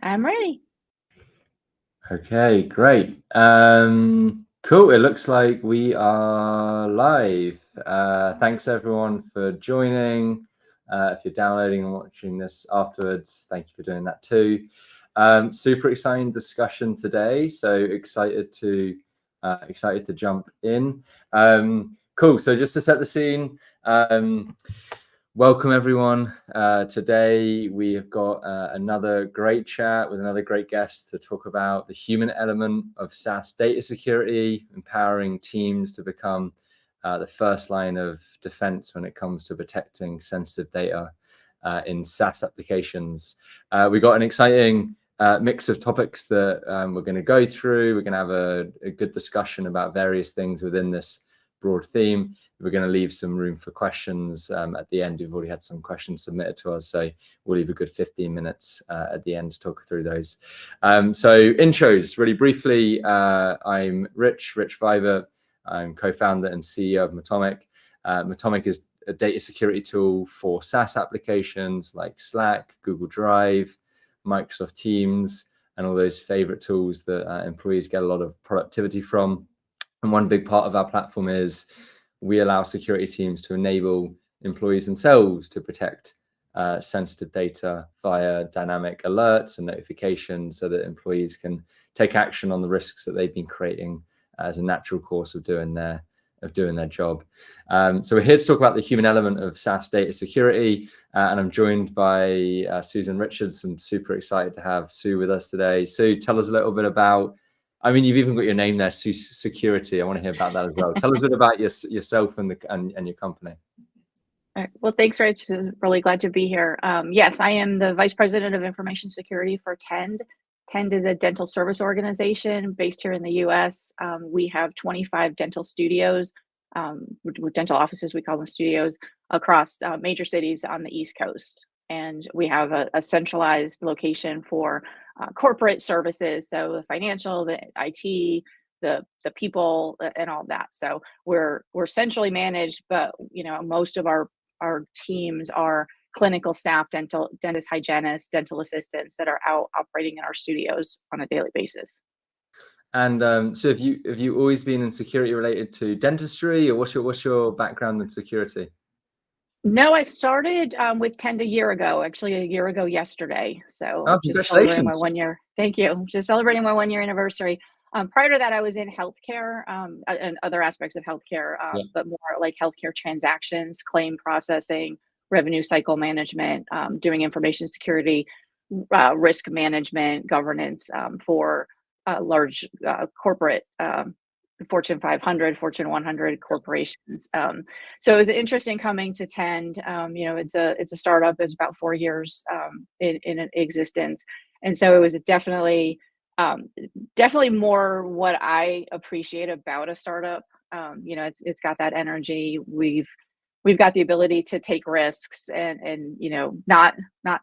I'm ready. Okay, great. Cool. It looks like we are live. Thanks everyone for joining. If you're downloading and watching this afterwards, thank you for doing that too. Super exciting discussion today. So excited to jump in. Cool. So just to set the scene. Welcome everyone. Today we have got another great chat with another great guest to talk about the human element of SaaS data security, empowering teams to become the first line of defense when it comes to protecting sensitive data in SaaS applications. We got an exciting mix of topics that we're going to go through. We're going to have a good discussion about various things within this broad theme. We're going to leave some room for questions at the end. We've already had some questions submitted to us, so we'll leave a good 15 minutes at the end to talk through those. So intros, really briefly, I'm Rich Vivert. I'm co-founder and CEO of Matomic. Matomic is a data security tool for SaaS applications like Slack, Google Drive, Microsoft Teams, and all those favorite tools that employees get a lot of productivity from. And one big part of our platform is we allow security teams to enable employees themselves to protect sensitive data via dynamic alerts and notifications so that employees can take action on the risks that they've been creating as a natural course of doing their job. So we're here to talk about the human element of SaaS data security, and I'm joined by Susan Richards. I'm super excited to have Sue with us today. Sue, tell us a little bit about, I mean, you've even got your name there, Sue Security. I want to hear about that as well. Tell us a bit about yourself and your company. All right. Well, thanks, Rich. Really glad to be here. Yes, I am the Vice President of Information Security for Tend. Tend is a dental service organization based here in the US. We have 25 dental studios, with dental offices, we call them studios, across major cities on the East Coast. And we have a centralized location for corporate services, so the financial, the IT, the people, and all that. So we're centrally managed, but most of our teams are clinical staff, dentist hygienists, dental assistants that are out operating in our studios on a daily basis. And so have you always been in security related to dentistry, or what's your background in security? No, I started with Tend a year ago, actually a year ago yesterday. So Oh, just celebrating my congratulations. 1 year. Thank you. Just celebrating my 1 year anniversary. Prior to that, I was in healthcare and other aspects of healthcare, Yeah. but more like healthcare transactions, claim processing, revenue cycle management, doing information security, risk management, governance for large corporate the Fortune 500, Fortune 100 corporations. So it was interesting coming to Tend. It's a startup. It's about 4 years in existence, and so it was definitely more what I appreciate about a startup. It's got that energy. We've got the ability to take risks and not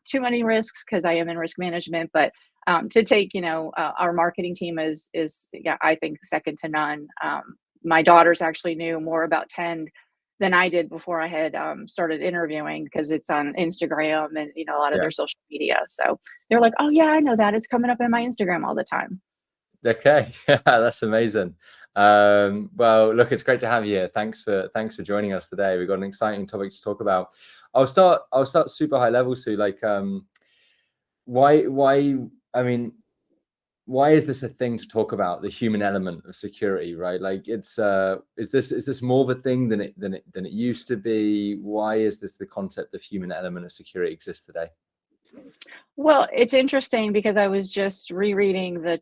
too many risks because I am in risk management, but to take, our marketing team is yeah, I think second to none. My daughters actually knew more about Tend than I did before I had started interviewing because it's on Instagram and a lot of Yeah. their social media. So they're like, "Oh yeah, I know that. It's coming up in my Instagram all the time." Okay. Yeah, that's amazing. Well, look, it's great to have you here. Thanks for joining us today. We've got an exciting topic to talk about. I'll start super high level, Sue. Like, why? I mean, why is this a thing to talk about, the human element of security, right? Like, it's is this more of a thing than it used to be? Why is this the concept of human element of security exists today? Well, it's interesting because I was just rereading the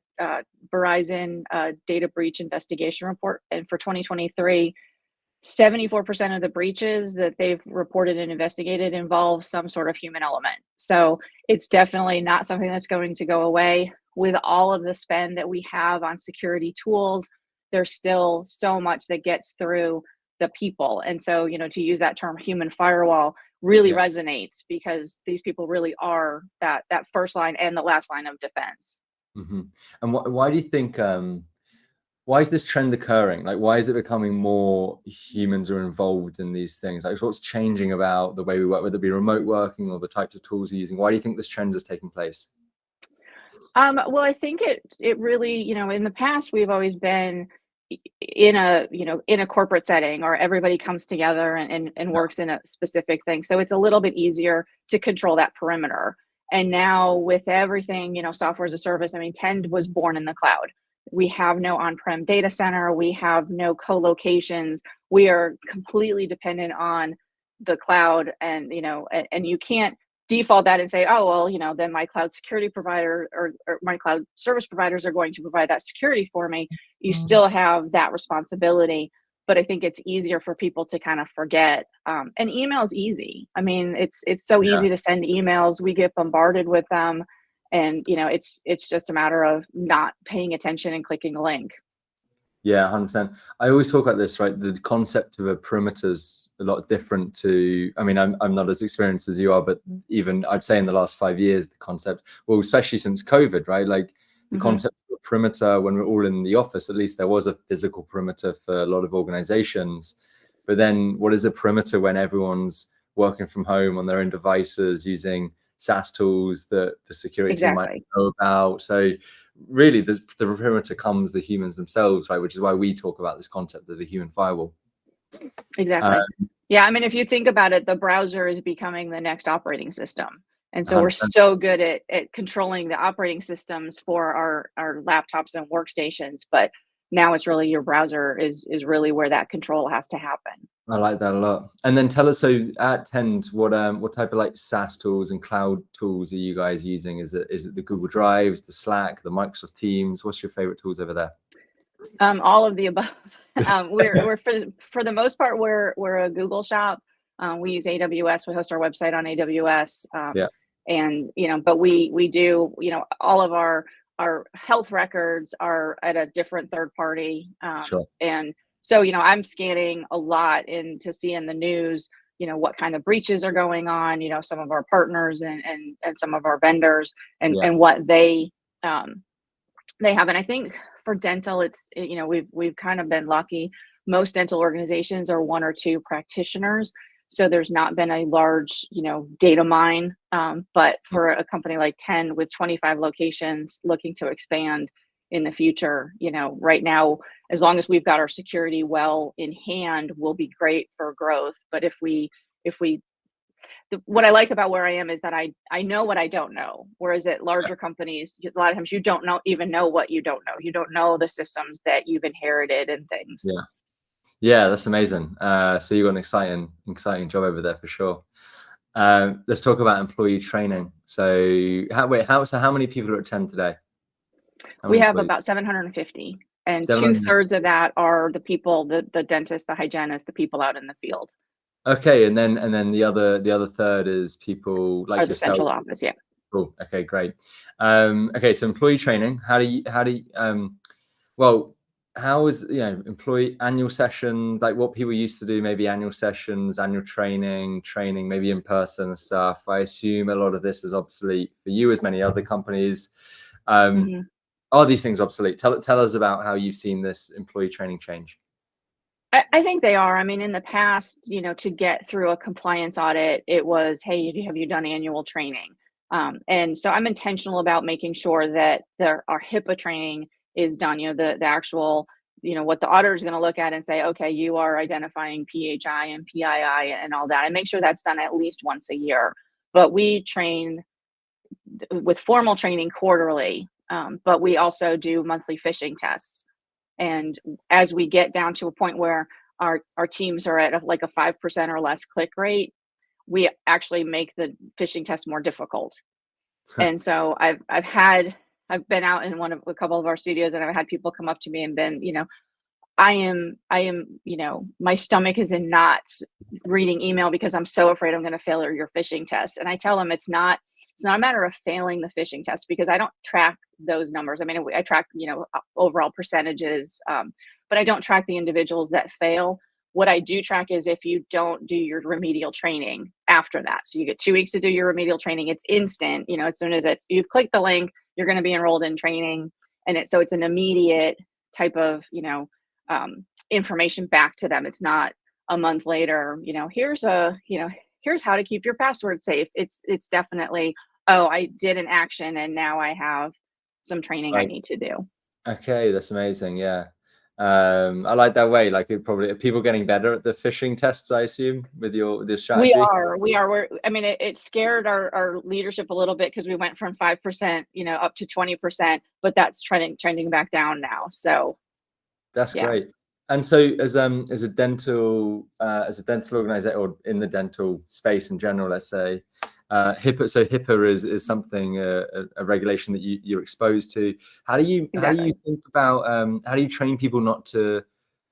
Verizon data breach investigation report, and for 2023, 74% of the breaches that they've reported and investigated involve some sort of human element. So it's definitely not something that's going to go away. With all of the spend that we have on security tools, there's still so much that gets through the people. And so, to use that term human firewall really Yeah. resonates because these people really are that first line and the last line of defense. Mm-hmm. And why do you think? Why is this trend occurring? Like, why is it becoming more humans are involved in these things? Like, what's changing about the way we work, whether it be remote working or the types of tools we're using? Why do you think this trend has taken place? Well, I think it really, in the past we've always been in a, in a corporate setting, or everybody comes together and Yeah, works in a specific thing. So it's a little bit easier to control that perimeter. And now with everything, software as a service, I mean, Tend was born in the cloud. We have no on-prem data center, we have no co-locations. We are completely dependent on the cloud, and and you can't default that and say, oh, well, then my cloud security provider, or my cloud service providers are going to provide that security for me. You still have that responsibility, but I think it's easier for people to kind of forget. And email's easy. I mean, it's so yeah. easy to send emails. We get bombarded with them, and it's just a matter of not paying attention and clicking a link. Yeah, 100%. I always talk about this, right? The concept of a perimeter's a lot different to, I mean, I'm not as experienced as you are, but even I'd say in the last 5 years, the concept, well, especially since COVID, right? Like the Hmm. concept of a perimeter, when we're all in the office, at least there was a physical perimeter for a lot of organizations. But then what is a perimeter when everyone's working from home on their own devices using SaaS tools that the security team might Exactly. know about? So really the perimeter comes the humans themselves, right? Which is why we talk about this concept of the human firewall. Uh, Exactly. Yeah, I mean, if you think about it, the browser is becoming the next operating system. And so we're 100%. so good at controlling the operating systems for our laptops and workstations, but now it's really your browser is really where that control has to happen. I like that a lot. And then tell us, so at Tend, what type of like SaaS tools and cloud tools are you guys using? Is it the Google Drives, the Slack, the Microsoft Teams? What's your favorite tools over there? All of the above. We're for the most part, we're a Google shop. We use AWS. We host our website on AWS. Yeah, And but we do, all of our health records are at a different third party. sure. And so I'm scanning a lot in to see in the news, what kind of breaches are going on. Some of our partners and some of our vendors, Yeah, and what um, they have. And I think for dental, we've kind of been lucky. Most dental organizations are one or two practitioners, so there's not been a large, data mine. But for a company like 10 with 25 locations looking to expand in the future, right now, as long as we've got our security well in hand, we'll be great for growth. But if we what I like about where I am is that I know what I don't know. Whereas at larger companies, a lot of times you don't even know what you don't know. You don't know the systems that you've inherited and things. yeah, yeah. That's amazing. So you got an exciting job over there for sure. Let's talk about employee training. So how many people are at Tend today? How We many have employees? about 750, and 700. 2/3 of that are the people, the dentist, the hygienist, the people out in the field, Okay, and then the other third is people are like the yourself. central office. Yeah. Cool. Okay, great. Okay, so employee training. Well, how is, employee annual sessions, like what people used to do, maybe annual sessions, annual training, maybe in person and stuff. I assume a lot of this is obsolete for you, as many other companies. Um, Hmm. are these things obsolete? Tell us about how you've seen this employee training change. I think they are. I mean, in the past, to get through a compliance audit, it was, hey, have you done annual training? And so I'm intentional about making sure that our HIPAA training is done. The actual, what the auditor is going to look at and say, okay, you are identifying PHI and PII and all that. I make sure that's done at least once a year. But we train with formal training quarterly, but we also do monthly phishing tests. And as we get down to a point where our teams are at like a 5% or less click rate, we actually make the phishing test more difficult. And so I've been out in a couple of our studios, and I've had people come up to me and been, I am, my stomach is in knots reading email because I'm so afraid I'm going to fail your phishing test. And I tell them it's not a matter of failing the phishing test, because I don't track those numbers. I mean, I track, overall percentages, but I don't track the individuals that fail. What I do track is if you don't do your remedial training after that. So you get 2 weeks to do your remedial training. It's instant, as soon as you've clicked the link, you're going to be enrolled in training. And it's an immediate type of, information back to them. It's not a month later, here's how to keep your password safe. It's definitely oh, I did an action and now I have some training I Right. need to do. Okay, that's amazing. Yeah. I like that way. Like it probably, are people getting better at the phishing tests, I assume, with your strategy? I mean, it scared our leadership a little bit because we went from 5%, up to 20%, but that's trending back down now. So That's yeah, great. And so as a dental organizer, or in the dental space in general, let's say, HIPAA. So HIPAA is something, a regulation that you're exposed to. How do you exactly. think about, how do you train people not to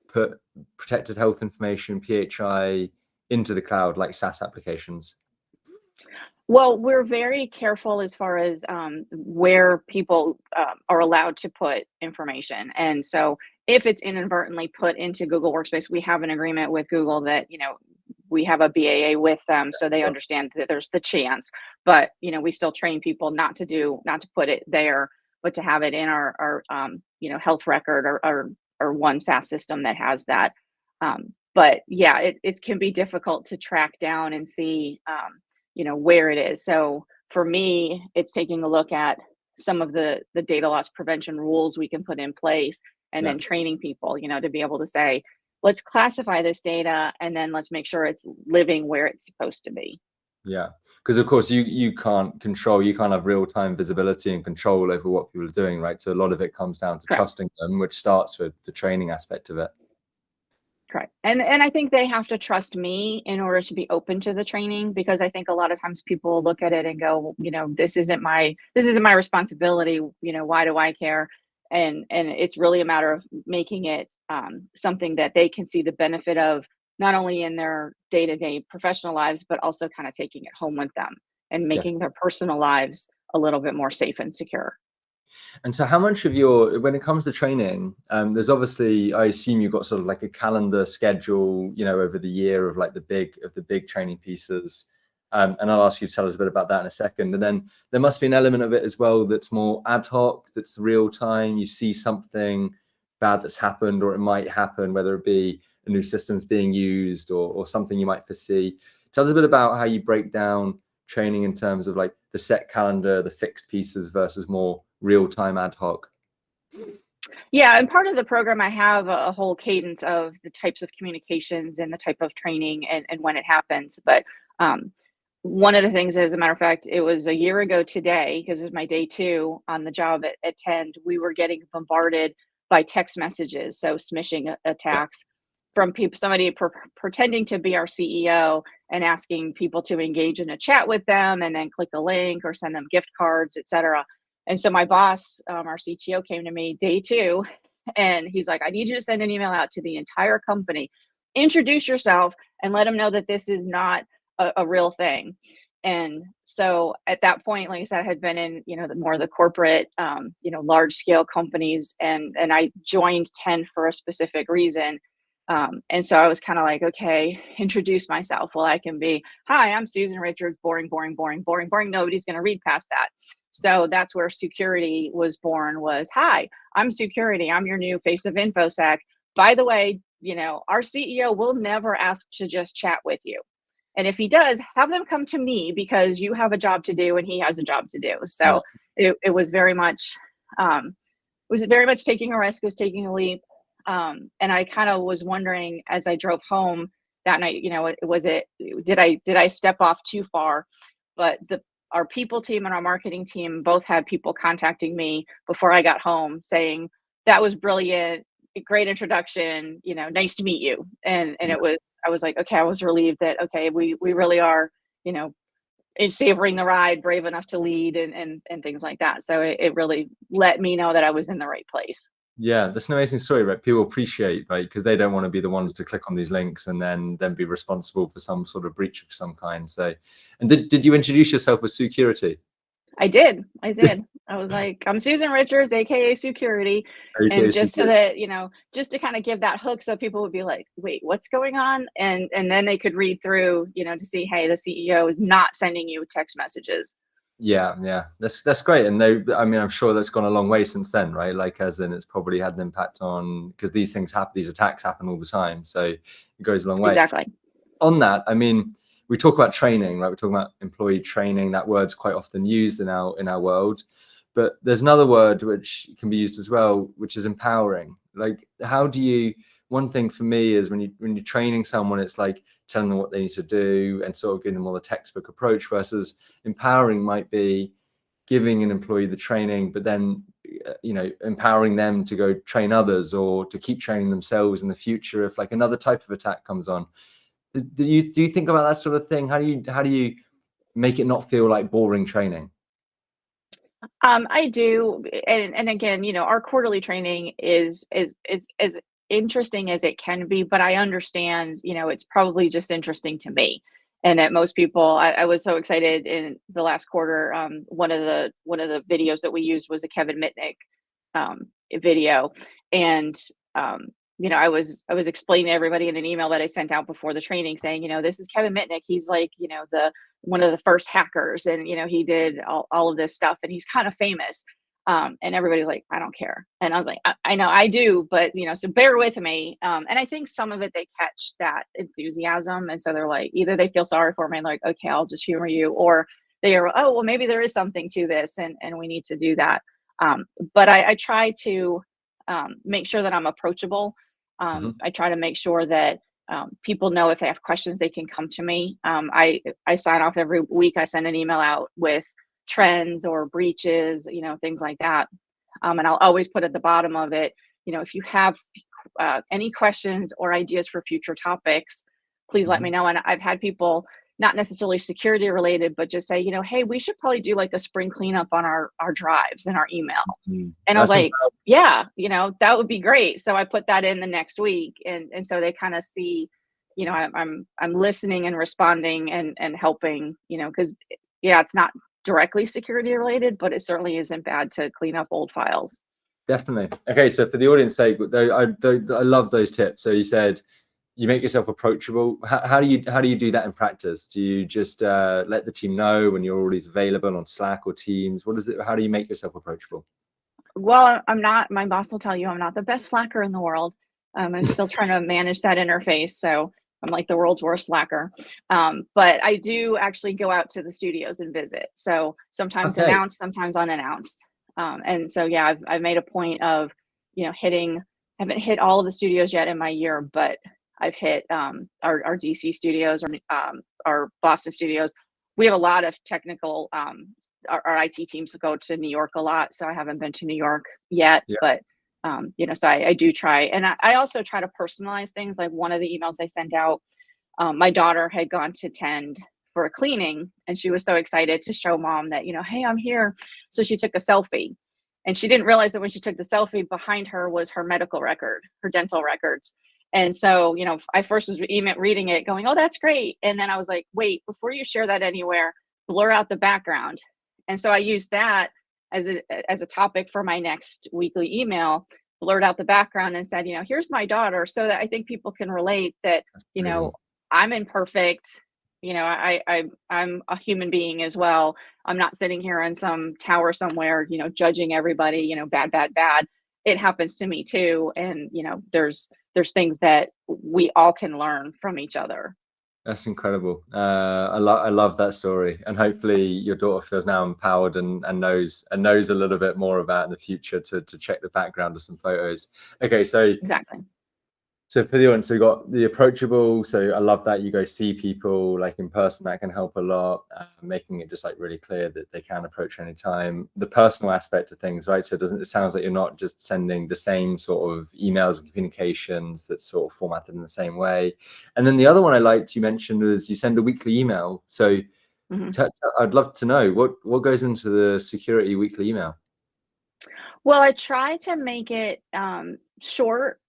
put protected health information, PHI, into the cloud like SaaS applications? Well, we're very careful as far as where people are allowed to put information. And so if it's inadvertently put into Google Workspace, we have an agreement with Google that, we have a BAA with them so they understand that there's the chance. But, we still train people not to put it there, but to have it in our health record or one SaaS system that has that. But yeah, it can be difficult to track down and see. Where it is. So for me, it's taking a look at some of the data loss prevention rules we can put in place and Yeah. then training people, to be able to say, let's classify this data and then let's make sure it's living where it's supposed to be. Yeah, because of course you can't control, you can't have real-time visibility and control over what people are doing, right? So a lot of it comes down to Correct. trusting them, which starts with the training aspect of it. Correct. And I think they have to trust me in order to be open to the training, because I think a lot of times people look at it and go, "Well, this isn't my responsibility, why do I care?" And it's really a matter of making it something that they can see the benefit of, not only in their day-to-day professional lives, but also kind of taking it home with them and making their personal lives a little bit more safe and secure. And so how much of when it comes to training, there's obviously, I assume you've got sort of like a calendar schedule, over the year of like the big training pieces. And I'll ask you to tell us a bit about that in a second. And then there must be an element of it as well that's more ad hoc, that's real time. You see something bad that's happened, or it might happen, whether it be a new system's being used, or something you might foresee. Tell us a bit about how you break down training in terms of like the set calendar, the fixed pieces versus more real-time ad hoc. Yeah, and part of the program, I have a whole cadence of the types of communications and the type of training and when it happens. But one of the things, as a matter of fact, it was a year ago today, because it was my day 2 on the job at Tend. We were getting bombarded by text messages, so smishing Yeah. attacks from people, somebody pretending to be our CEO and asking people to engage in a chat with them and then click a link or send them gift cards, etc. And so my boss, our CTO, came to me day 2, and he's like, "I need you to send an email out to the entire company, introduce yourself, and let them know that this is not a real thing." And so at that point, like I said, I had been in, the more of the corporate, large scale companies, and I joined 10 for a specific reason. And so I was kind of like, okay, introduce myself. Well, I can be, "Hi, I'm Susan Richards." Boring, boring, boring, boring, boring. Nobody's going to read past that. So that's where security was born. Was, "Hi, I'm security. I'm your new face of InfoSec. By the way, our CEO will never ask to just chat with you. And if he does, have them come to me because you have a job to do and he has a job to do." Yeah. So it was very much taking a risk, was taking a leap. And I kind of was wondering as I drove home that night, did I step off too far? But our people team and our marketing team both had people contacting me before I got home saying, "That was brilliant, great introduction, nice to meet you." And I was like, okay, I was relieved that, okay, we really are, you know, savoring the ride, brave enough to lead, and things like that. So it really let me know that I was in the right place. Yeah, that's an amazing story, right? People appreciate, right? Because they don't want to be the ones to click on these links and then be responsible for some sort of breach of some kind. So, and did you introduce yourself with security? I did. I did. I was like, "I'm Susan Richards, AKA Security." And Okay, just so security. that, just to kind of give that hook so people would be like, "Wait, what's going on?" And then they could read through, to see, hey, the CEO is not sending you text messages. Yeah, yeah, that's great. And I mean, I'm sure that's gone a long way since then, right? Like, as in, it's probably had an impact on, because these attacks happen all the time, so it goes a long way. Exactly. On that, I mean, we talk about training, right? We're talking about employee training. That word's quite often used in our world. But there's another word which can be used as well, which is empowering. Like, how do you, one thing for me is when you're training someone, it's like telling them what they need to do and sort of giving them all the textbook approach, versus empowering might be giving an employee the training, but then, empowering them to go train others or to keep training themselves in the future if like another type of attack comes on. Do you think about that sort of thing? How do you make it not feel like boring training? I do, and again, our quarterly training is as interesting as it can be, but I understand, it's probably just interesting to me, and that most people. I was so excited in the last quarter. One of the videos that we used was a Kevin Mitnick video, and I was explaining to everybody in an email that I sent out before the training, saying, this is Kevin Mitnick. He's like, the one of the first hackers, and he did all of this stuff, and he's kind of famous. And everybody's like, I don't care. And I was like, I know I do, but so bear with me. And I think some of it, they catch that enthusiasm, and so they're like, either they feel sorry for me and like, okay, I'll just humor you, or they are, oh well, maybe there is something to this, and we need to do that. But I try to make sure that I'm approachable. I try to make sure that people know if they have questions, they can come to me. I sign off every week. I send an email out with trends or breaches, things like that. And I'll always put at the bottom of it, if you have any questions or ideas for future topics, please let me know. And I've had people, not necessarily security related, but just say, hey, we should probably do like a spring cleanup on our drives and our email. And I was like, yeah, that would be great. So I put that in the next week. And so they kind of see, I'm listening and responding and helping, because it's not directly security related, but it certainly isn't bad to clean up old files. Definitely. Okay. So for the audience sake, I love those tips. So you said, you make yourself approachable. How do you do that in practice? Do you just let the team know when you're always available on Slack or Teams? What is it? How do you make yourself approachable? Well, I'm not. My boss will tell you I'm not the best slacker in the world. I'm still trying to manage that interface, so I'm like the world's worst slacker. But I do actually go out to the studios and visit. So sometimes announced, sometimes unannounced. And so yeah, I've made a point of hitting. I haven't hit all of the studios yet in my year, but I've hit our DC studios or our Boston studios. We have a lot of technical, our IT teams go to New York a lot, so I haven't been to New York yet, but so I do try. And I also try to personalize things. Like one of the emails I sent out, my daughter had gone to Tend for a cleaning, and she was so excited to show mom that, hey, I'm here. So she took a selfie, and she didn't realize that when she took the selfie, behind her was her medical record, her dental records. And so, I first was reading it going, oh, that's great. And then I was like, wait, before you share that anywhere, blur out the background. And so I used that as a topic for my next weekly email, blurred out the background and said, here's my daughter, so that I think people can relate that, I'm imperfect. I'm a human being as well. I'm not sitting here in some tower somewhere, judging everybody, bad, bad, bad. It happens to me too. And, there's things that we all can learn from each other. That's incredible. I love that story, and hopefully your daughter feels now empowered and knows a little bit more about in the future to check the background of some photos. Okay, so exactly. So for the audience, so we got the approachable. So I love that you go see people like in person. That can help a lot, making it just like really clear that they can approach anytime. The personal aspect of things, right? So it sounds like you're not just sending the same sort of emails and communications that's sort of formatted in the same way. And then the other one I liked you mentioned was you send a weekly email. So I'd love to know what goes into the security weekly email. Well, I try to make it short,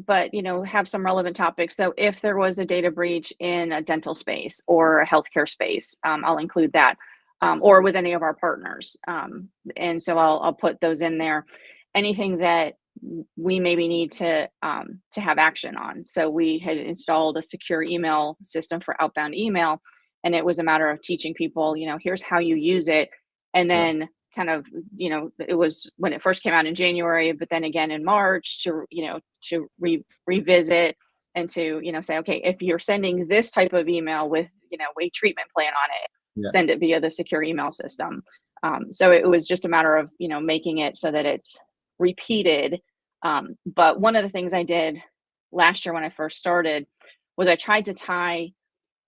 but have some relevant topics. So if there was a data breach in a dental space or a healthcare space, I'll include that, or with any of our partners. And so I'll put those in there. Anything that we maybe need to have action on. So we had installed a secure email system for outbound email, and it was a matter of teaching people, here's how you use it, and then kind of, it was when it first came out in January, but then again in March to revisit and to, say, okay, if you're sending this type of email with, a treatment plan on it, Yeah. send it via the secure email system. So it was just a matter of, making it so that it's repeated. But one of the things I did last year when I first started was I tried to tie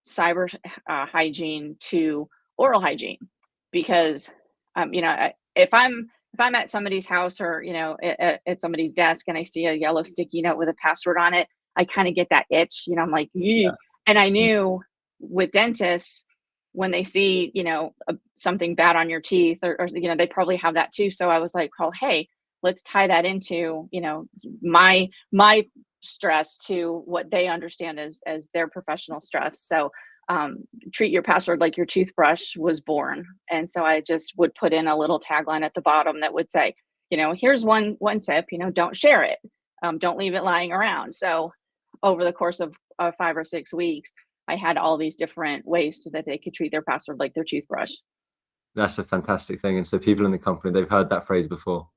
cyber hygiene to oral hygiene, because if I'm at somebody's house, or at somebody's desk, and I see a yellow sticky note with a password on it, I kind of get that itch. I'm like, "Ew." And I knew with dentists, when they see something bad on your teeth, or they probably have that too. So I was like, oh, hey, let's tie that into my stress to what they understand as their professional stress. So treat your password like your toothbrush was born. And so I just would put in a little tagline at the bottom that would say, here's one tip, don't share it. Don't leave it lying around. So over the course of 5 or 6 weeks, I had all these different ways so that they could treat their password like their toothbrush. That's a fantastic thing. And so people in the company, they've heard that phrase before.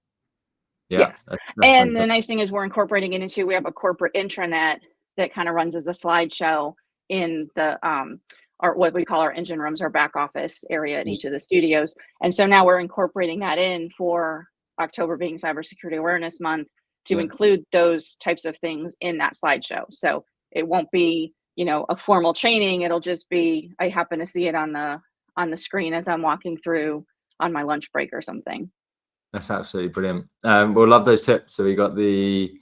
Yeah, Yes. that's And the fantastic. nice thing is we're incorporating it into, we have a corporate intranet that kind of runs as a slideshow in the our what we call our engine rooms, our back office area in each of the studios. And so now we're incorporating that in for October being Cybersecurity Awareness Month, to include those types of things in that slideshow. So it won't be, a formal training. It'll just be, I happen to see it on the screen as I'm walking through on my lunch break or something. That's absolutely brilliant. We'll love those tips. So we got the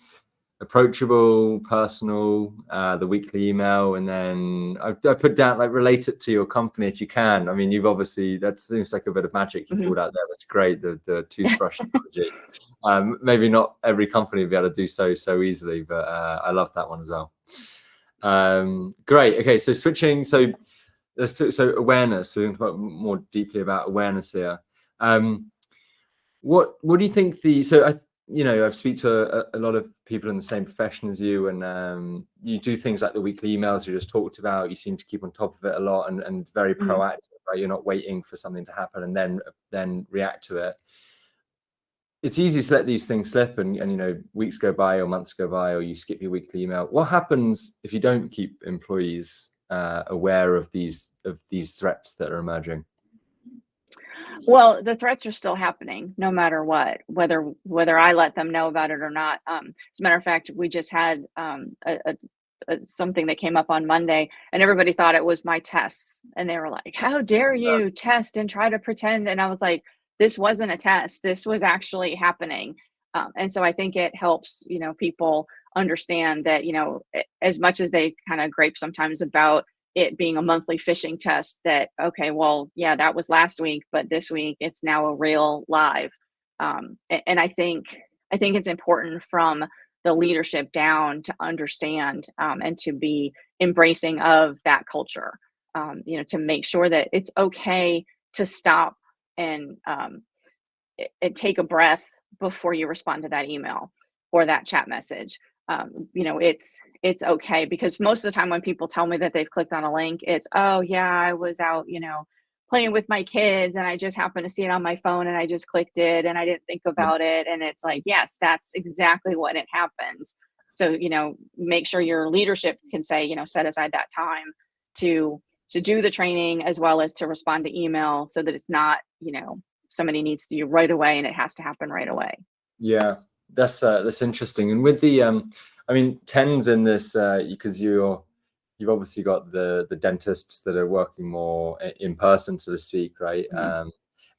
approachable, personal, the weekly email, and then I put down, like, relate it to your company if you can. I mean, you've obviously, that seems like a bit of magic you pulled out there. That's great. The toothbrush analogy. Maybe not every company will be able to do so easily, but I love that one as well. Great. Okay, so switching. So awareness. So we can talk more deeply about awareness here. What do you think I've speak to a lot of people in the same profession as you, and you do things like the weekly emails you just talked about. You seem to keep on top of it a lot, and very proactive, right? You're not waiting for something to happen and then react to it. It's easy to let these things slip, and weeks go by or months go by, or you skip your weekly email. What happens if you don't keep employees aware of these threats that are emerging? Well, the threats are still happening no matter what, whether I let them know about it or not. As a matter of fact, we just had something that came up on Monday, and everybody thought it was my tests, and they were like, "How dare you test and try to pretend?" And I was like, "This wasn't a test. This was actually happening." And so I think it helps, people understand that, as much as they kind of gripe sometimes about it being a monthly phishing test, that, okay, well, yeah, that was last week, but this week it's now a real live. And I think it's important from the leadership down to understand, and to be embracing of that culture, to make sure that it's okay to stop and take a breath before you respond to that email or that chat message. It's okay, because most of the time when people tell me that they've clicked on a link, it's, oh yeah, I was out, playing with my kids, and I just happened to see it on my phone, and I just clicked it, and I didn't think about it. And it's like, yes, that's exactly when it happens. So, make sure your leadership can say, set aside that time to do the training, as well as to respond to email, so that it's not, somebody needs to do right away and it has to happen right away. Yeah, that's interesting. And with the TENS in this, because you've obviously got the dentists that are working more in person, so to speak, right?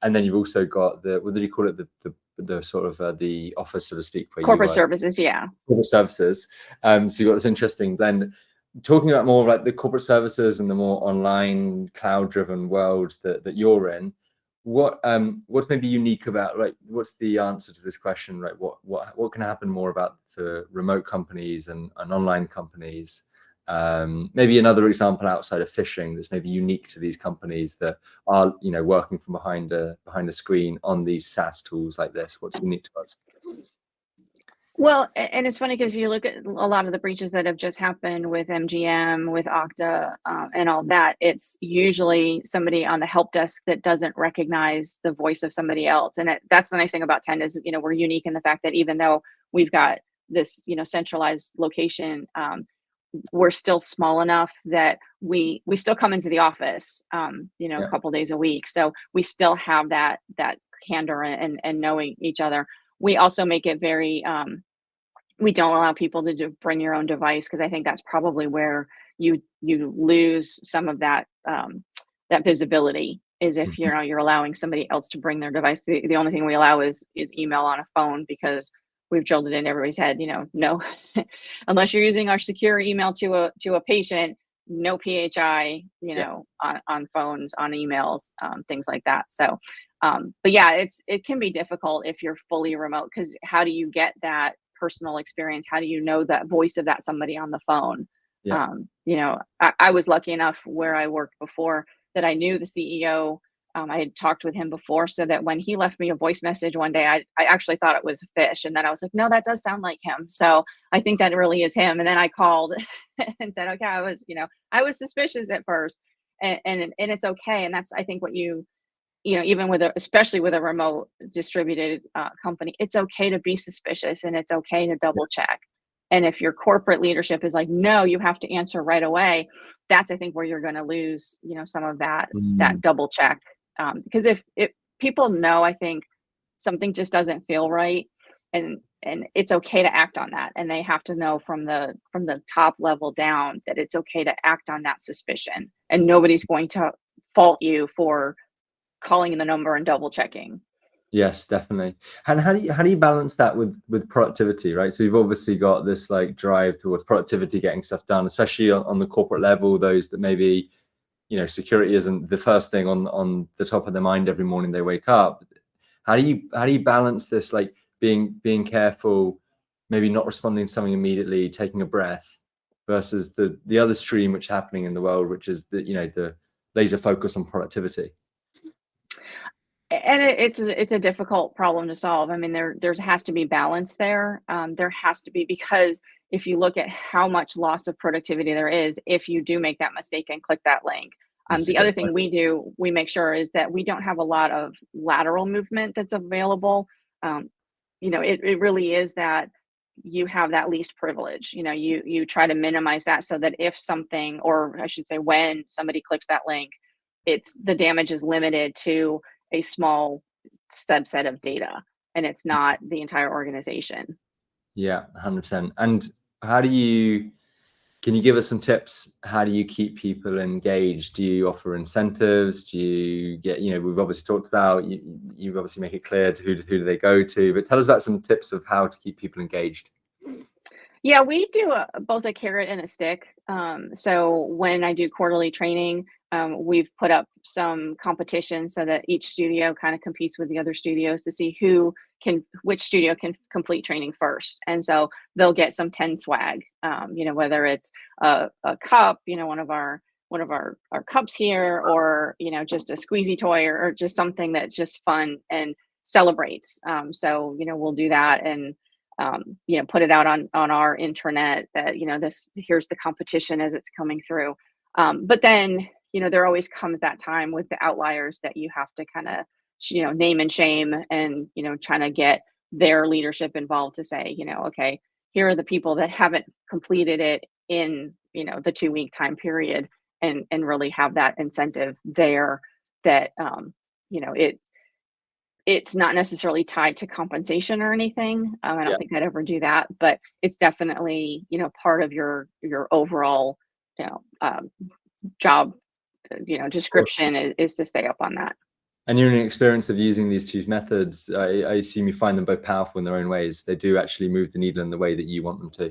And then you've also got what did you call it, the sort of the office, so to speak, where corporate services. Corporate services. So you've got this interesting blend. Talking about more like the corporate services and the more online cloud-driven world that you're in. What's maybe unique about, like, what's the answer to this question, right? What can happen more about for remote companies and online companies? Maybe another example outside of phishing that's maybe unique to these companies that are working from behind a screen on these SaaS tools like this. What's unique to us? Well, and it's funny because you look at a lot of the breaches that have just happened with MGM, with Okta, and all that, it's usually somebody on the help desk that doesn't recognize the voice of somebody else. And that's the nice thing about 10 is, we're unique in the fact that even though we've got this, centralized location, we're still small enough that we still come into the office, a Yeah. couple days a week. So we still have that candor and knowing each other. We also make it very, we don't allow people to bring your own device, because I think that's probably where you lose some of that visibility, is if Mhm. you're allowing somebody else to bring their device. The only thing we allow is email on a phone, because we've drilled it in everybody's head, no, unless you're using our secure email to a patient, no PHI, Yeah. on phones, on emails, things like that. So, but yeah, it can be difficult if you're fully remote, because how do you get that personal experience? How do you know that voice of that somebody on the phone? Yeah. I was lucky enough where I worked before that I knew the CEO. I had talked with him before, so that when he left me a voice message one day, I actually thought it was a fish. And then I was like, no, that does sound like him. So I think that really is him. And then I called and said, okay, I was suspicious at first, and it's okay. And that's, I think, what even especially with a remote distributed company, it's okay to be suspicious, and it's okay to double check. And if your corporate leadership is like, no, you have to answer right away, that's, I think, where you're going to lose, some of that Mm. double check. Because if people know, I think something just doesn't feel right, and it's okay to act on that, and they have to know from the top level down that it's okay to act on that suspicion, and nobody's going to fault you for calling the number and double checking. Yes, definitely. And how do you balance that with productivity, right? So you've obviously got this like drive towards productivity, getting stuff done, especially on the corporate level. Those that maybe security isn't the first thing on the top of their mind every morning they wake up. How do you balance this, like being careful, maybe not responding to something immediately, taking a breath, versus the other stream which is happening in the world, which is the laser focus on productivity. And it's a difficult problem to solve. I mean, there has to be balance there. There has to be, because if you look at how much loss of productivity there is if you do make that mistake and click that link. That's a The other great point. thing we make sure is that we don't have a lot of lateral movement that's available. Um, it really is that you have that least privilege. You try to minimize that, so that if something, or I should say, when somebody clicks that link, the damage is limited to a small subset of data, and it's not the entire organization. Yeah, 100%. And how do you can you give us some tips? How do you keep people engaged? Do you offer incentives? Do you get, we've obviously talked about, you obviously make it clear to who do they go to, but tell us about some tips of how to keep people engaged. Yeah, we do both a carrot and a stick. So when I do quarterly training, we've put up some competition so that each studio kind of competes with the other studios to see which studio can complete training first. And so they'll get some 10 swag, whether it's a cup, one of our cups here, or, just a squeezy toy, or just something that's just fun and celebrates. So, we'll do that, and put it out on our intranet that, here's the competition as it's coming through. But then, there always comes that time with the outliers that you have to kind of, name and shame, and, trying to get their leadership involved to say, okay, here are the people that haven't completed it in, the 2-week time period, and really have that incentive there, that, it's not necessarily tied to compensation or anything. I Yeah, don't think I'd ever do that, but it's definitely, part of your overall, you know, um, job, of course. description is to stay up on that. And you're in the experience of using these two methods. I assume you find them both powerful in their own ways. They do actually move the needle in the way that you want them to.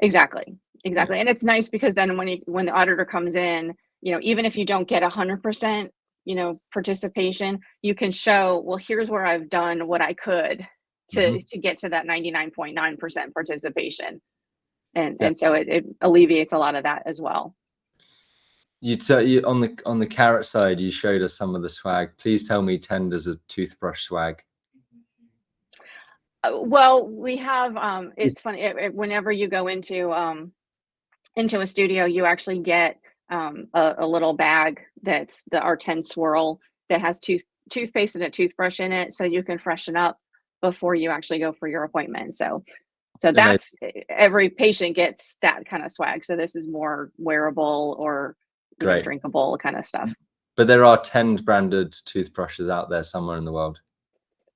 Exactly, Yeah. exactly, and it's nice because then when the auditor comes in, even if you don't get 100%, participation, you can show, well, here's where I've done what I could to Hmm. to get to that 99.9% participation. And so it alleviates a lot of that as well. You on the carrot side, you showed us some of the swag. Please tell me Tender's a toothbrush swag. Well, we have, it's funny, whenever you go into a studio, you actually get a little bag that's the R10 swirl that has toothpaste and a toothbrush in it, so you can freshen up before you actually go for your appointment. So So Amazing. that's every patient gets that kind of swag. So this is more wearable or, Great. drinkable kind of stuff. But there are Tend branded toothbrushes out there somewhere in the world.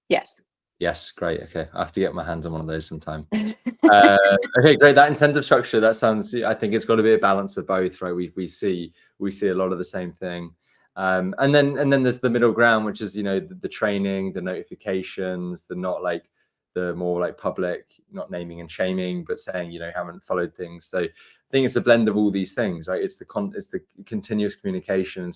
Yes. Yes, great. Okay, I have to get my hands on one of those sometime. Okay, great. That incentive structure, that sounds, I think it's got to be a balance of both, right? We see a lot of the same thing. And then there's the middle ground, which is, the training, the notifications, the not like the more like public, not naming and shaming, but saying, haven't followed things. So I think it's a blend of all these things, right? It's the continuous communication in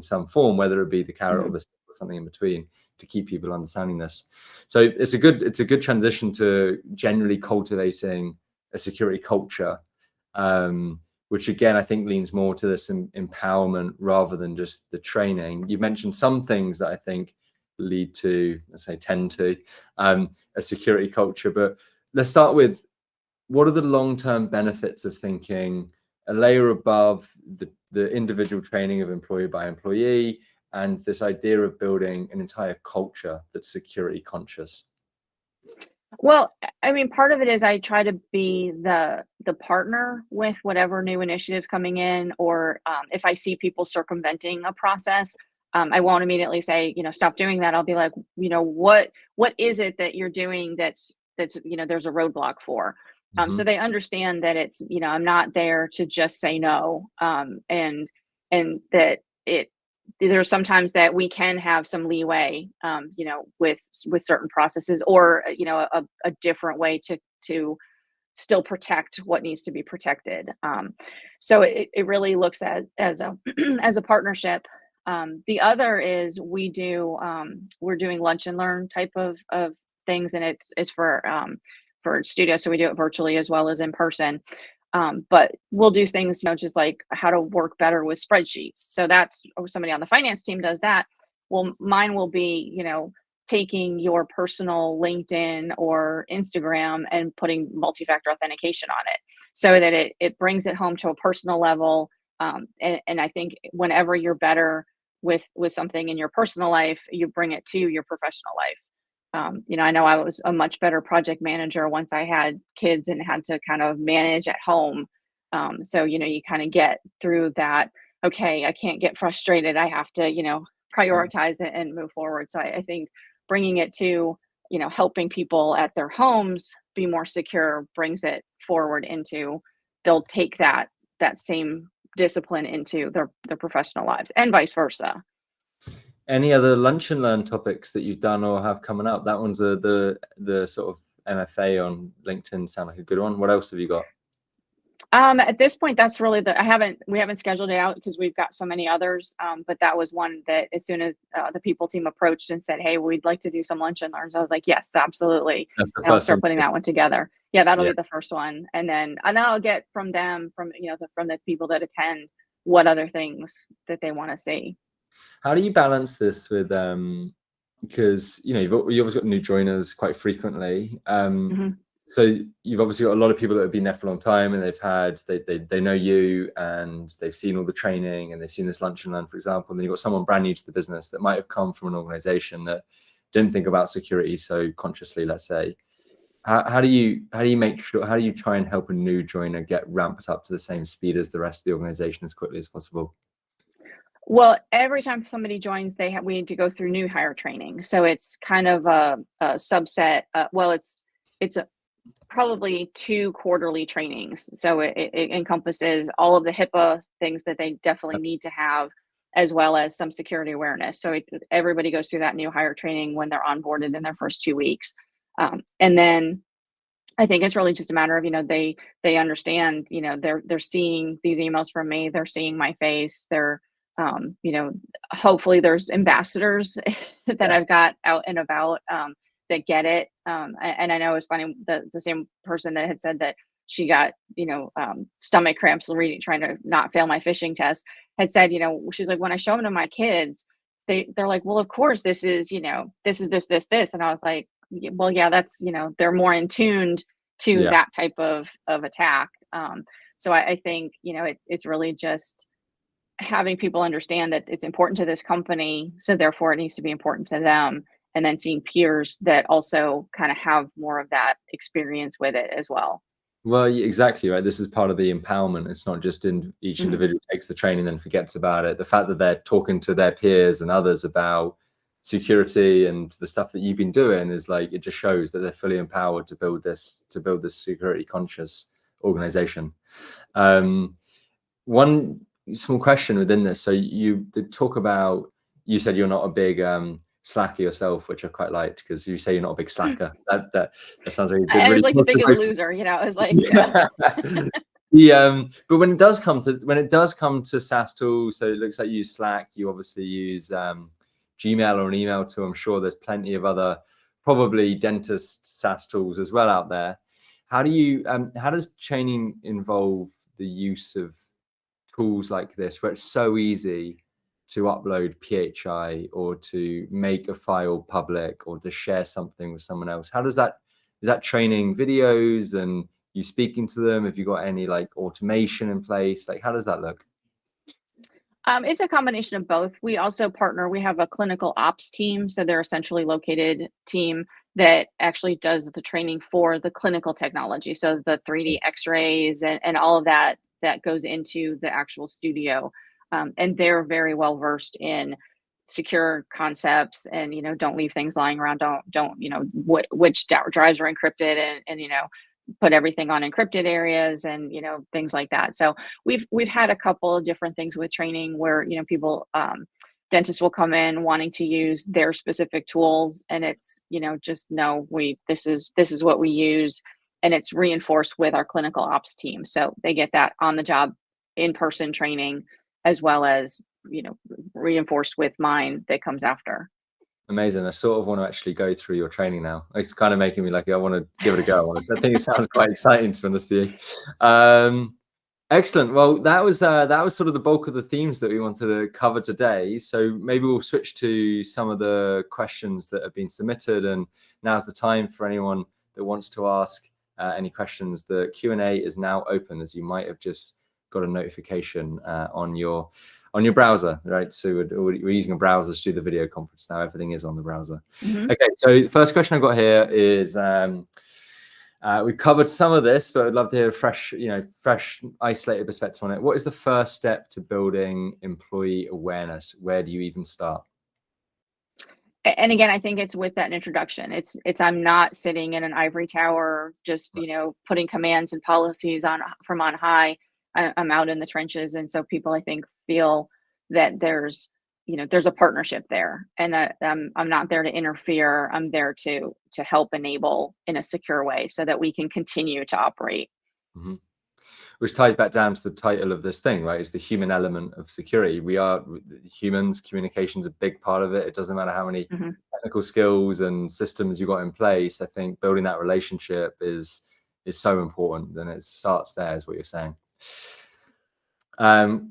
some form, whether it be the carrot or the stick or something in between, to keep people understanding this. So it's a good transition to generally cultivating a security culture, which again I think leans more to this empowerment rather than just the training. You've mentioned some things that I think lead to, tend to a security culture, but let's start with, what are the long-term benefits of thinking a layer above the individual training of employee by employee, and this idea of building an entire culture that's security conscious? Well, I mean, part of it is I try to be the partner with whatever new initiatives coming in, or if I see people circumventing a process, I won't immediately say, stop doing that. I'll be like, what is it that you're doing that's there's a roadblock for. So they understand that it's, I'm not there to just say no, and that there's sometimes that we can have some leeway, with certain processes, or a different way to still protect what needs to be protected. So it really looks as a as a partnership. The other is we're doing lunch and learn type of things, and it's for studio, so we do it virtually as well as in person. But we'll do things, just like how to work better with spreadsheets. So that's, or somebody on the finance team does that. Well, mine will be, taking your personal LinkedIn or Instagram and putting multi-factor authentication on it, so that it brings it home to a personal level. And I think whenever you're better with something in your personal life, you bring it to your professional life. I know I was a much better project manager once I had kids and had to kind of manage at home. So, you kind of get through that. Okay, I can't get frustrated. I have to, prioritize it and move forward. So I think bringing it to, helping people at their homes be more secure brings it forward into, they'll take that same discipline into their professional lives, and vice versa. Any other lunch and learn topics that you've done or have coming up? That one's the sort of MFA on LinkedIn sound like a good one. What else have you got? At this point, that's really we haven't scheduled it out because we've got so many others. But that was one that as soon as the people team approached and said, "Hey, we'd like to do some lunch and learns," I was like, "Yes, absolutely." That's the And I'll first start one. putting that one together. Yeah, that'll Yeah. be the first one, and then I'll get from them, from from the people that attend, what other things that they want to see. How do you balance this with because you've always got new joiners quite frequently. Mhm. So you've obviously got a lot of people that have been there for a long time, and they know you, and they've seen all the training, and they've seen this lunch and learn, for example. And then you've got someone brand new to the business that might have come from an organization that didn't think about security so consciously, let's say. How do you try and help a new joiner get ramped up to the same speed as the rest of the organization as quickly as possible? Well, every time somebody joins, we need to go through new hire training. So it's kind of a subset. Well, it's probably 2 quarterly trainings. So it encompasses all of the HIPAA things that they definitely need to have, as well as some security awareness. So everybody goes through that new hire training when they're onboarded in their first 2 weeks. And then I think it's really just a matter of, they understand, they're seeing these emails from me, they're seeing my face, they're, hopefully there's ambassadors that I've got out and about, that get it. And I know it's funny, the same person that had said that she got, stomach cramps trying to not fail my phishing test, had said, she's like, when I show them to my kids, they're like, well, of course, this is, this is this. And I was like, well, yeah, that's, they're more in tuned to Yeah. that type of attack. So I think, it's really just having people understand that it's important to this company, so therefore it needs to be important to them. and then seeing peers that also kind of have more of that experience with it as well. Well, exactly right. This is part of the empowerment. It's not just in each Mhm. individual takes the training and forgets about it. The fact that they're talking to their peers and others about security and the stuff that you've been doing is like, it just shows that they're fully empowered to build this security conscious organization. One small question within this. So you did talk about, you said you're not a big slacker yourself, which I quite liked, because you say you're not a big slacker. That sounds like a good, I was really like the positive biggest way to- loser, you know. It was like, yeah. But when it does come to SaaS tools, so it looks like you use Slack, you obviously use Gmail or an email tool. I'm sure there's plenty of other probably dentist SaaS tools as well out there. How does training involve the use of tools like this, where it's so easy to upload PHI or to make a file public or to share something with someone else? Is that training videos and you speaking to them? Have you got any like automation in place? Like, how does that look? It's a combination of both. We also partner, we have a clinical ops team. So they're essentially located team that actually does the training for the clinical technology. So the 3D x-rays and all of that that goes into the actual studio. And they're very well versed in secure concepts and, don't leave things lying around. Don't, which drives are encrypted and, put everything on encrypted areas and, things like that. So we've had a couple of different things with training where people dentists will come in wanting to use their specific tools, and it's just no, this is what we use, and it's reinforced with our clinical ops team, so they get that on the job in-person training as well as reinforced with mine that comes after. Amazing. I sort of want to actually go through your training now. It's kind of making me like, I want to give it a go. I think it sounds quite exciting, to be honest with you. Excellent. Well, that was sort of the bulk of the themes that we wanted to cover today. So maybe we'll switch to some of the questions that have been submitted, and now's the time for anyone that wants to ask any questions. The Q&A is now open, as you might have just got a notification on your browser, right? So we're using a browser to do the video conference now. Everything is on the browser. Mm-hmm. Okay, so the first question I've got here is, we've covered some of this, but I'd love to hear a fresh, isolated perspective on it. What is the first step to building employee awareness? Where do you even start? And again, I think it's with that introduction. It's I'm not sitting in an ivory tower, just putting commands and policies on from on high. I'm out in the trenches, and so people, I think, feel that there's a partnership there, and that I'm not there to interfere. I'm there to help enable in a secure way, so that we can continue to operate. Mm-hmm. Which ties back down to the title of this thing, right? Is the human element of security. We are humans. Communication's a big part of it. It doesn't matter how many technical skills and systems you got in place. I think building that relationship is so important, and it starts there, is what you're saying.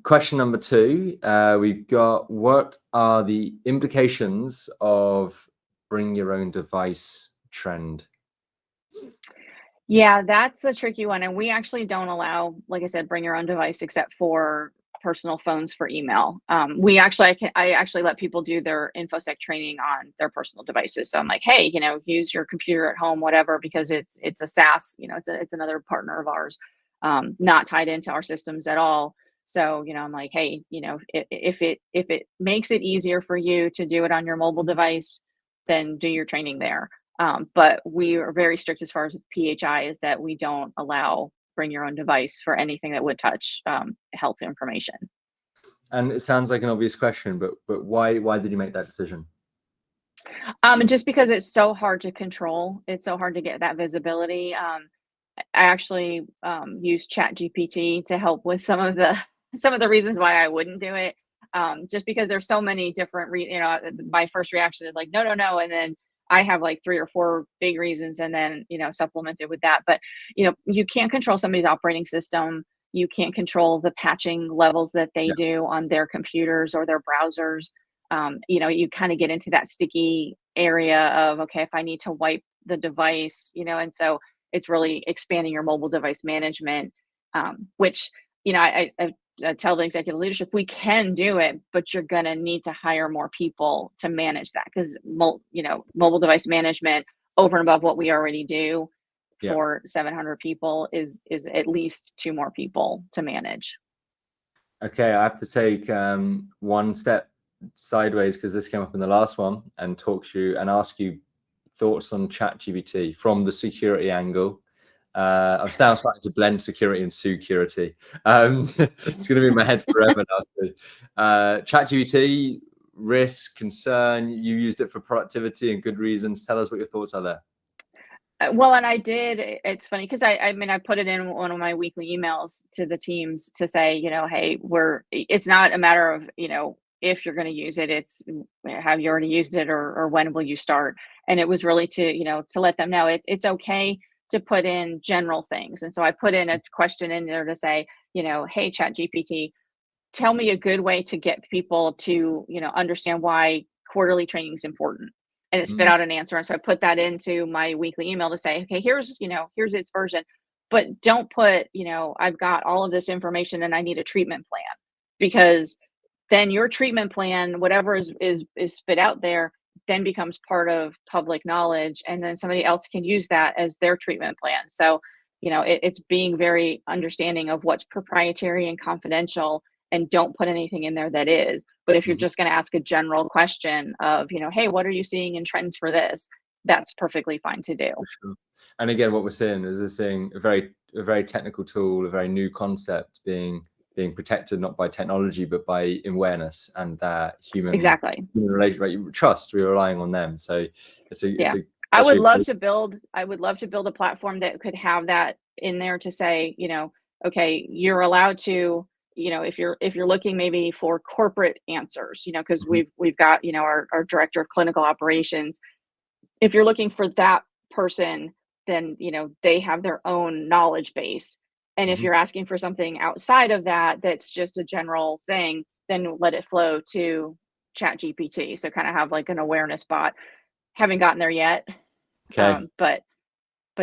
Question number 2, we've got, what are the implications of bring your own device trend? Yeah, that's a tricky one. And we actually don't allow, like I said, bring your own device except for personal phones for email. I actually let people do their InfoSec training on their personal devices. So I'm like, hey, use your computer at home, whatever, because it's a SaaS, it's another partner of ours, not tied into our systems at all. So, I'm like, hey, if it makes it easier for you to do it on your mobile device, then do your training there. But we are very strict as far as PHI is that we don't allow bring your own device for anything that would touch health information. And it sounds like an obvious question, but why did you make that decision? Just because it's so hard to control. It's so hard to get that visibility. I actually use ChatGPT to help with some of the reasons why I wouldn't do it. Just because there's so many different, my first reaction is like, no, and then I have like 3 or 4 big reasons, and then, supplemented with that. But, you can't control somebody's operating system. You can't control the patching levels that they do on their computers or their browsers. You kind of get into that sticky area of, okay, if I need to wipe the device, and so it's really expanding your mobile device management, which, I've tell the executive leadership, we can do it, but you're going to need to hire more people to manage that, because mobile device management over and above what we already do for 700 people is at least 2 more people to manage. Okay, I have to take one step sideways, because this came up in the last one, and talk to you and ask you thoughts on ChatGPT from the security angle. I'm now starting to blend security and security. It's going to be in my head forever now. So, ChatGPT, risk, concern. You used it for productivity and good reasons. Tell us what your thoughts are there. Well, and I did. It's funny because I mean, I put it in one of my weekly emails to the teams to say, hey, it's not a matter of, if you're going to use it, it's have you already used it, or when will you start? And it was really to let them know it's okay to put in general things. And so I put in a question in there to say, hey, ChatGPT, tell me a good way to get people to, understand why quarterly training is important. And it spit out an answer. And so I put that into my weekly email to say, okay, here's its version, but don't put, I've got all of this information and I need a treatment plan, because then your treatment plan, whatever is spit out there, then becomes part of public knowledge. And then somebody else can use that as their treatment plan. So, it's being very understanding of what's proprietary and confidential, and don't put anything in there that is. But if you're just going to ask a general question of, hey, what are you seeing in trends for this? That's perfectly fine to do. Sure. And again, what we're seeing is a very technical tool, a very new concept being protected not by technology but by awareness and that human relation, right? Trust. We're relying on them. So I would love to build a platform that could have that in there to say, okay, you're allowed to, if you're looking maybe for corporate answers, because we've got, our director of clinical operations. If you're looking for that person, then, they have their own knowledge base. And if you're asking for something outside of that, that's just a general thing, then let it flow to ChatGPT. So kind of have like an awareness bot. Haven't gotten there yet. Okay. But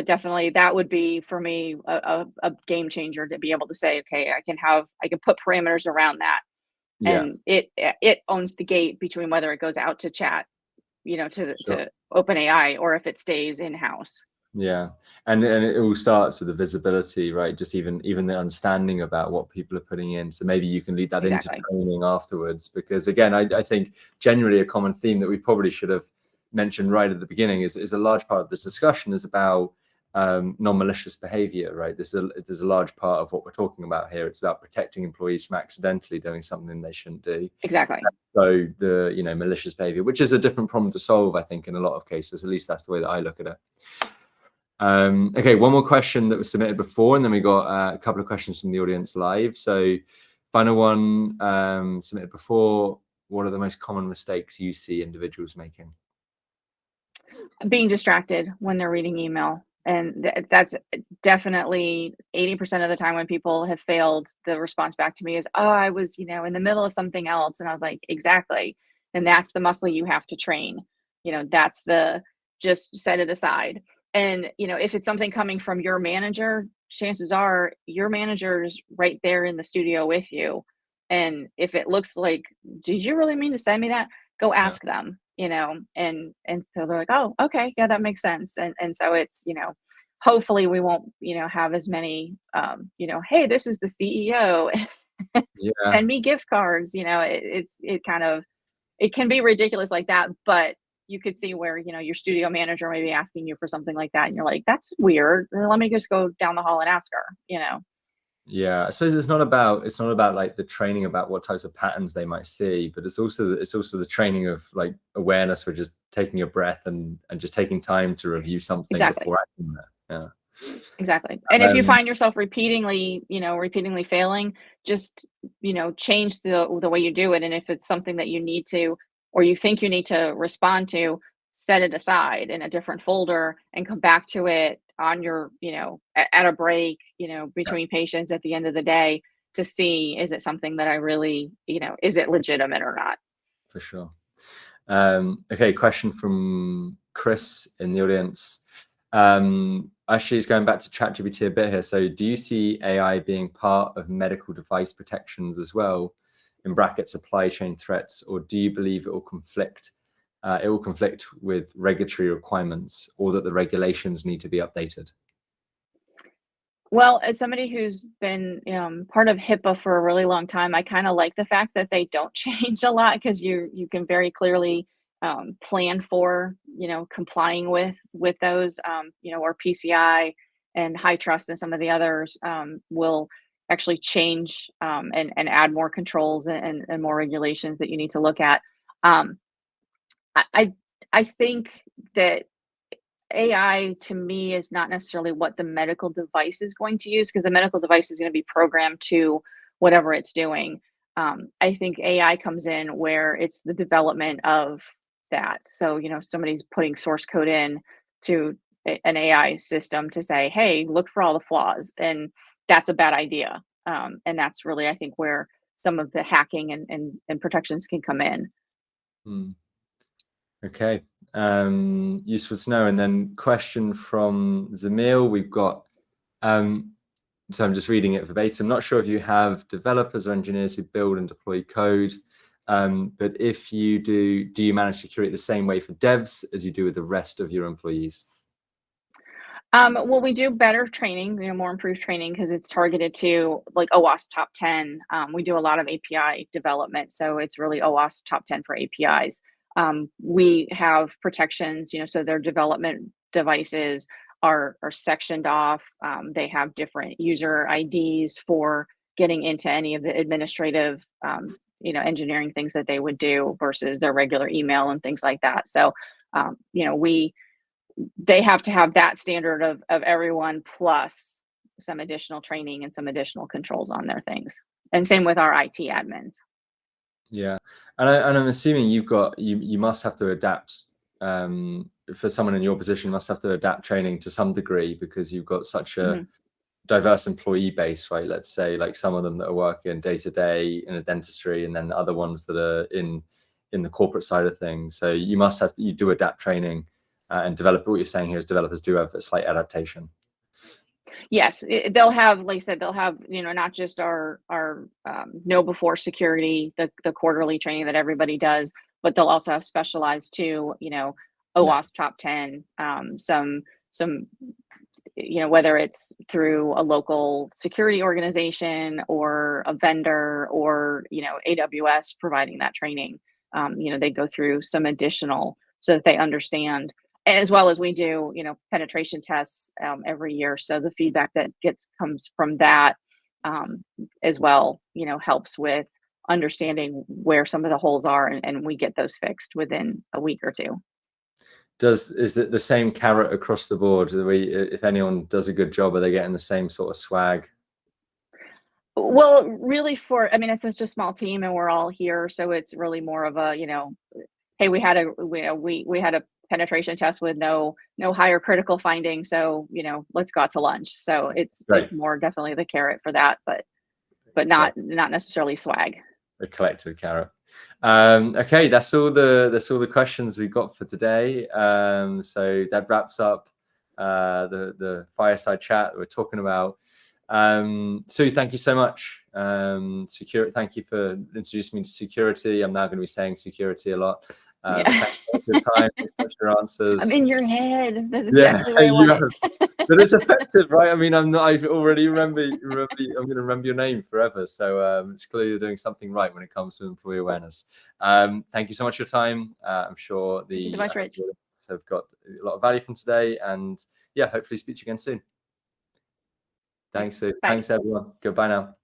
definitely that would be for me a game changer, to be able to say, okay, I can put parameters around that. And it owns the gate between whether it goes out to chat, to OpenAI, or if it stays in-house. Yeah. And it all starts with the visibility, right? Just even the understanding about what people are putting in. So maybe you can lead that into training afterwards, because again, I think generally a common theme that we probably should have mentioned right at the beginning is a large part of this discussion is about non-malicious behavior, right? There's a large part of what we're talking about here. It's about protecting employees from accidentally doing something they shouldn't do. Exactly. So the malicious behavior, which is a different problem to solve, I think, in a lot of cases. At least that's the way that I look at it. Okay, one more question that was submitted before, and then we got a couple of questions from the audience live. So final one submitted before: what are the most common mistakes you see individuals making? Being distracted when they're reading email. And that's definitely 80% of the time when people have failed. The response back to me is, oh, I was, in the middle of something else. And I was like, exactly. And that's the muscle you have to train. That's just set it aside. And, if it's something coming from your manager, chances are your manager's right there in the studio with you. And if it looks like, did you really mean to send me that? Go ask them, and so they're like, oh, okay, yeah, that makes sense. And so it's, hopefully we won't, have as many, hey, this is the CEO, send me gift cards. It can be ridiculous like that, but you could see where, your studio manager may be asking you for something like that. And you're like, that's weird. Let me just go down the hall and ask her, Yeah, I suppose it's not about like the training about what types of patterns they might see, but it's also the training of like awareness for just taking a breath and just taking time to review something before acting there. Yeah. Exactly. And if you find yourself repeatedly failing, just, change the way you do it. And if it's something that you need to, or you think you need to respond to, set it aside in a different folder and come back to it on your, at a break, between patients at the end of the day, to see, is it something that I really, is it legitimate or not? For sure. Okay, question from Chris in the audience. Actually, it's going back to ChatGPT a bit here. So do you see AI being part of medical device protections as well, in brackets supply chain threats, or do you believe it will conflict with regulatory requirements, or that the regulations need to be updated? Well, as somebody who's been part of HIPAA for a really long time, I kind of like the fact that they don't change a lot, because you can very clearly plan for complying with those or PCI and high trust and some of the others will actually change and add more controls and more regulations that you need to look at. Um, I I I think that AI to me is not necessarily what the medical device is going to use, because the medical device is going to be programmed to whatever it's doing. I think AI comes in where it's the development of that. So, somebody's putting source code in to an AI system to say, hey, look for all the flaws. And that's a bad idea. And that's really, I think, where some of the hacking and protections can come in. Hmm. Okay, useful to know. And then question from Zamil, we've got, so I'm just reading it verbatim. Not sure if you have developers or engineers who build and deploy code, but if you do you manage to curate the same way for devs as you do with the rest of your employees? Well, we do better training, more improved training, because it's targeted to like OWASP top 10. We do a lot of API development, so it's really OWASP top 10 for APIs. We have protections, so their development devices are sectioned off. They have different user IDs for getting into any of the administrative, engineering things that they would do versus their regular email and things like that. So, we they have to have that standard of everyone, plus some additional training and some additional controls on their things. And same with our IT admins. Yeah, and I'm assuming you must have to adapt, for someone in your position, must have to adapt training to some degree, because you've got such a Mhm. diverse employee base, right? Let's say like some of them that are working day to day in a dentistry, and then other ones that are in the corporate side of things. So you do adapt training, and develop. What you're saying here is developers do have a slight adaptation. Yes, they'll have, like I said, they'll have, not just our know before security, the quarterly training that everybody does, but they'll also have specialized to, Yeah, OWASP top 10, some whether it's through a local security organization or a vendor or, AWS providing that training. They go through some additional so that they understand, as well as we do, penetration tests every year. So the feedback that comes from that um, as well, helps with understanding where some of the holes are, and we get those fixed within a week or two. is it the same carrot across the board? If anyone does a good job, are they getting the same sort of swag? Well, really, I mean, it's such a small team and we're all here. So it's really more of a, hey, we had a penetration test with no higher critical finding. So, let's go out to lunch. So Right. it's more definitely the carrot for that, but not necessarily swag. The collective carrot. Okay, that's all the questions we've got for today. So that wraps up the fireside chat that we're talking about. Sue, thank you so much. Thank you for introducing me to security. I'm now going to be saying security a lot. But Yeah. thank you for your time. Thanks so much for your I'm answers. in your head. That's Yeah, exactly where I you want have. it. But it's effective, right? I mean, I already remember. I'm going to remember your name forever. So it's clear you're doing something right when it comes to employee awareness. Thank you so much for your time. I'm sure Thank you so the much, Rich. audience have got a lot of value from today, and yeah, hopefully speak to you again soon. Thanks. Thanks, Sue. Bye. Thanks, everyone. Goodbye now.